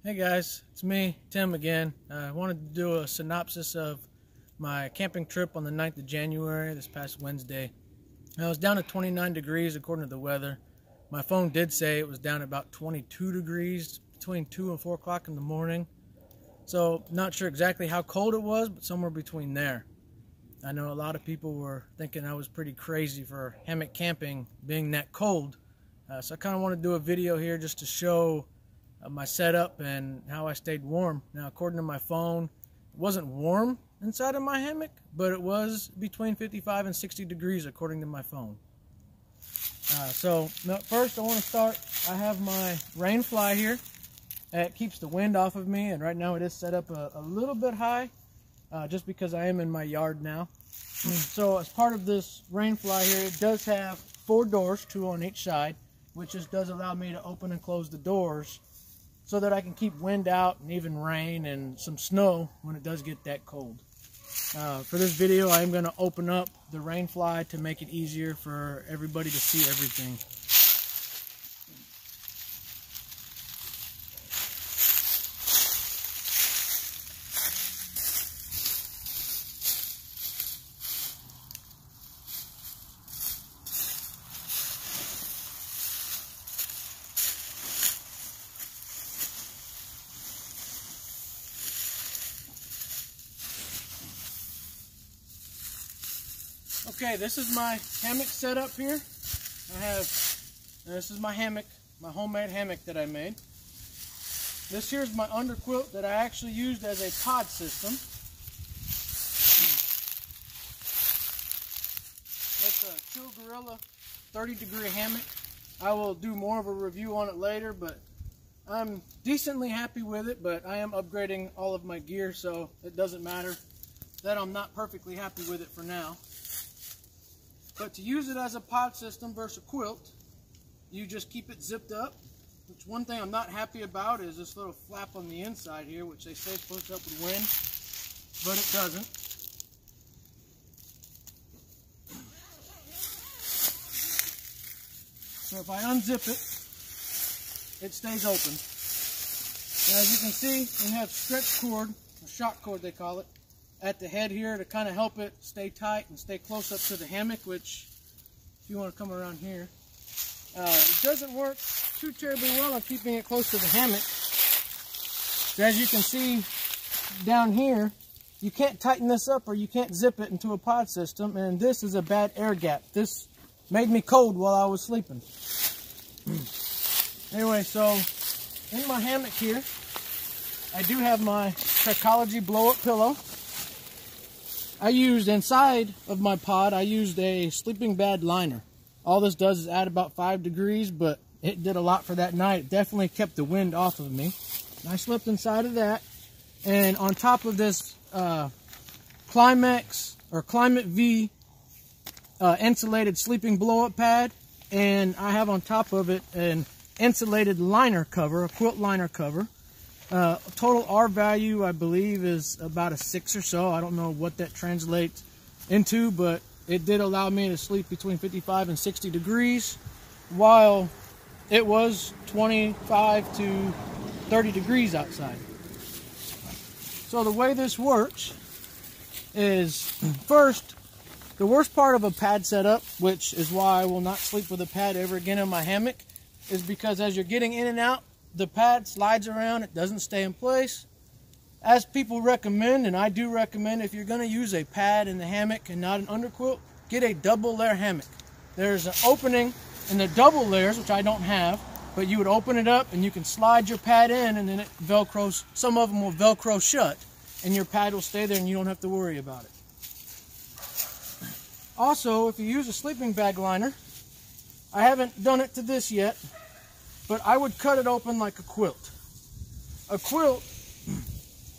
Hey guys, it's me, Tim again. I wanted to do a synopsis of my camping trip on the 9th of January, this past Wednesday. I was down at 29 degrees according to the weather. My phone did say it was down about 22 degrees between 2 and 4 o'clock in the morning. So not sure exactly how cold it was, but somewhere between there. I know a lot of people were thinking I was pretty crazy for hammock camping being that cold. So I kind of want to do a video here just to show my setup and how I stayed warm. Now, according to my phone, it wasn't warm inside of my hammock, but it was between 55 and 60 degrees according to my phone. So first I want to start, I have my Rainfly here. It keeps the wind off of me, and right now it is set up a little bit high, just because I am in my yard now. So as part of this Rainfly here, it does have 4 doors, 2 on each side, which just does allow me to open and close the doors so that I can keep wind out and even rain and some snow when it does get that cold. For this video, I am going to open up the Rainfly to make it easier for everybody to see everything. Okay, this is my hammock setup here. This is my hammock, my homemade hammock that I made. This here is my underquilt that I actually used as a pod system. It's a Chill Gorilla 30-degree hammock. I will do more of a review on it later, but I'm decently happy with it, but I am upgrading all of my gear, so it doesn't matter that I'm not perfectly happy with it for now. But to use it as a pod system versus a quilt, you just keep it zipped up. Which one thing I'm not happy about is this little flap on the inside here, which they say is supposed to help with wind, but it doesn't. So if I unzip it, it stays open. Now, as you can see, we have stretch cord, or shock cord they call it, at the head here to kind of help it stay tight and stay close up to the hammock, which, if you want to come around here, it doesn't work too terribly well on keeping it close to the hammock. So as you can see down here, you can't tighten this up or you can't zip it into a pod system, and this is a bad air gap. This made me cold while I was sleeping. Anyway, so in my hammock here, I do have my Psychology blow-up pillow. I used, inside of my pod, I used a sleeping bag liner. All this does is add about 5 degrees, but it did a lot for that night. It definitely kept the wind off of me. And I slept inside of that. And on top of this Climax or Climate V insulated sleeping blow-up pad, and I have on top of it an insulated liner cover, a quilt liner cover. Total R value, I believe, is about a 6 or so. I don't know what that translates into, but it did allow me to sleep between 55 and 60 degrees, while it was 25 to 30 degrees outside. So the way this works is, first, the worst part of a pad setup, which is why I will not sleep with a pad ever again in my hammock, is because as you're getting in and out, the pad slides around, it doesn't stay in place. As people recommend, and I do recommend, if you're going to use a pad in the hammock and not an underquilt, get a double layer hammock. There's an opening in the double layers, which I don't have, but you would open it up and you can slide your pad in, and then it velcros. Some of them will velcro shut and your pad will stay there and you don't have to worry about it. Also, if you use a sleeping bag liner, I haven't done it to this yet, but I would cut it open like a quilt. A quilt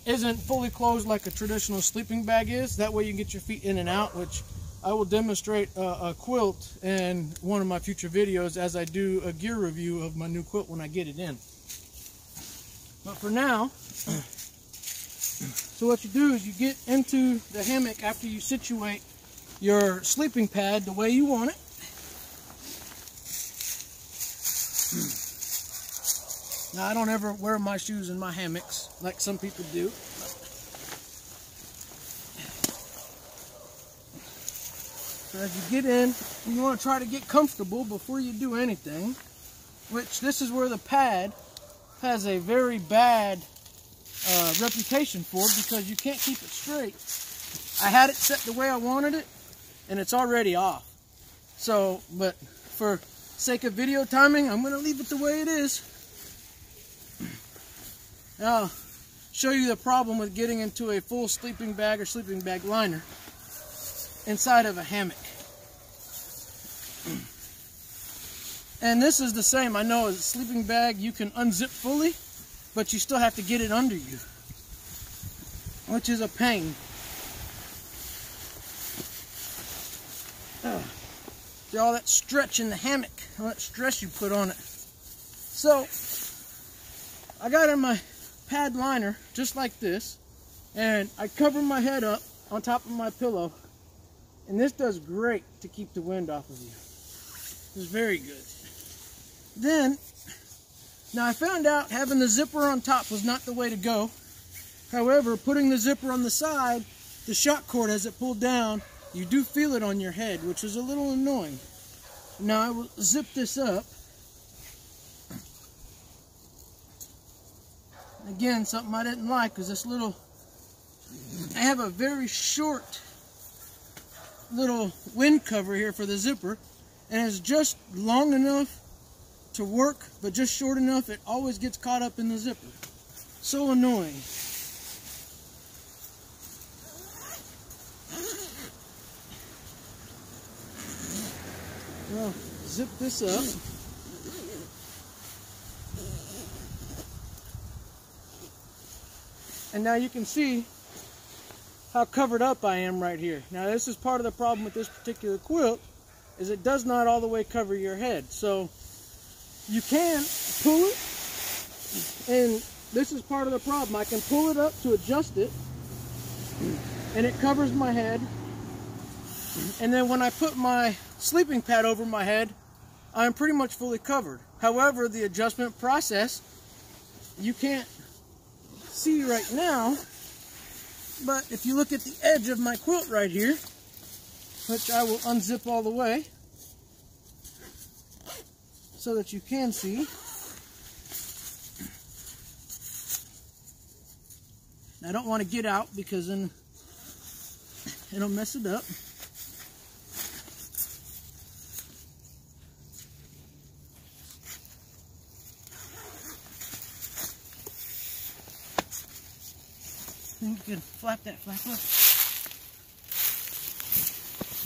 isn't fully closed like a traditional sleeping bag is. That way you can get your feet in and out, which I will demonstrate a quilt in one of my future videos as I do a gear review of my new quilt when I get it in. But for now, so what you do is you get into the hammock after you situate your sleeping pad the way you want it. Now, I don't ever wear my shoes in my hammocks like some people do. So as you get in, you want to try to get comfortable before you do anything, which this is where the pad has a very bad reputation for, because you can't keep it straight. I had it set the way I wanted it, and it's already off. So, but for sake of video timing, I'm going to leave it the way it is. Now, I'll show you the problem with getting into a full sleeping bag or sleeping bag liner inside of a hammock. And this is the same. I know, as a sleeping bag, you can unzip fully, but you still have to get it under you, which is a pain. See all that stretch in the hammock, all that stress you put on it. So, I got in my pad liner just like this, and I cover my head up on top of my pillow, and this does great to keep the wind off of you. It's very good. Then, now I found out having the zipper on top was not the way to go. However, putting the zipper on the side, the shock cord, as it pulled down, you do feel it on your head, which is a little annoying. Now I will zip this up. Again, something I didn't like was this little, I have a very short little wind cover here for the zipper, and it's just long enough to work, but just short enough it always gets caught up in the zipper. So annoying. Well, zip this up. And now you can see how covered up I am right here. Now this is part of the problem with this particular quilt, is it does not all the way cover your head. So you can pull it, and this is part of the problem. I can pull it up to adjust it, and it covers my head. And then when I put my sleeping pad over my head, I'm pretty much fully covered. However, the adjustment process, you can't see right now, but if you look at the edge of my quilt right here, which I will unzip all the way so that you can see. I don't want to get out because then it'll mess it up. You can flap that flap up.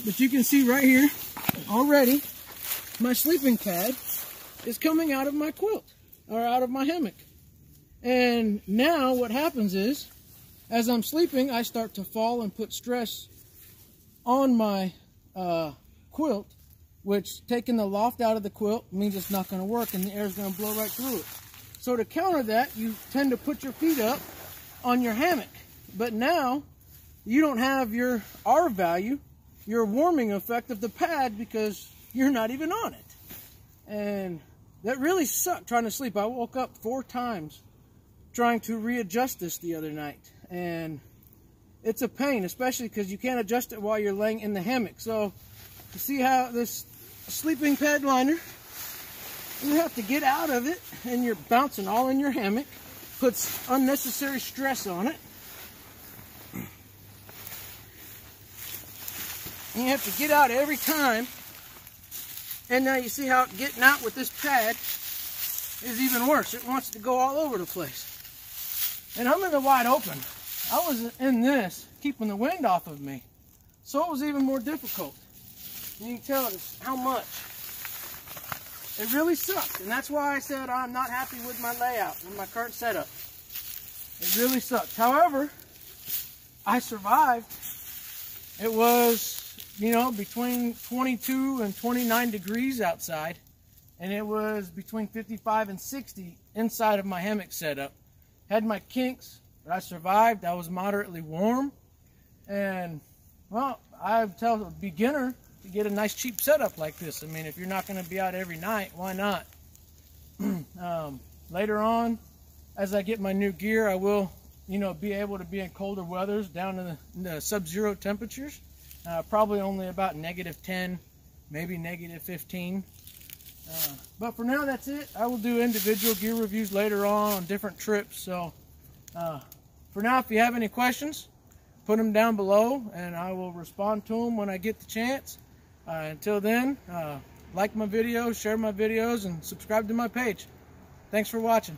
But you can see right here, already, my sleeping pad is coming out of my quilt, or out of my hammock. And now what happens is, as I'm sleeping, I start to fall and put stress on my quilt, which taking the loft out of the quilt means it's not going to work and the air is going to blow right through it. So to counter that, you tend to put your feet up on your hammock. But now, you don't have your R value, your warming effect of the pad, because you're not even on it. And that really sucked trying to sleep. I woke up 4 times trying to readjust this the other night. And it's a pain, especially because you can't adjust it while you're laying in the hammock. So, you see how this sleeping pad liner, you have to get out of it, and you're bouncing all in your hammock. Puts unnecessary stress on it. And you have to get out every time. And now you see how getting out with this pad is even worse. It wants to go all over the place. And I'm in the wide open. I was in this, keeping the wind off of me. So it was even more difficult. And you can tell just how much. It really sucked. And that's why I said I'm not happy with my layout and my current setup. It really sucked. However, I survived. It was, you know, between 22 and 29 degrees outside, and it was between 55 and 60 inside of my hammock setup. Had my kinks, but I survived. I was moderately warm, and well, I would tell a beginner to get a nice cheap setup like this. I mean, if you're not going to be out every night, why not? later on, as I get my new gear, I will, be able to be in colder weathers down in the sub-zero temperatures. Probably only about -10, maybe -15. But for now, that's it. I will do individual gear reviews later on different trips. So for now, if you have any questions, put them down below and I will respond to them when I get the chance. Until then, like my videos, share my videos, and subscribe to my page. Thanks for watching.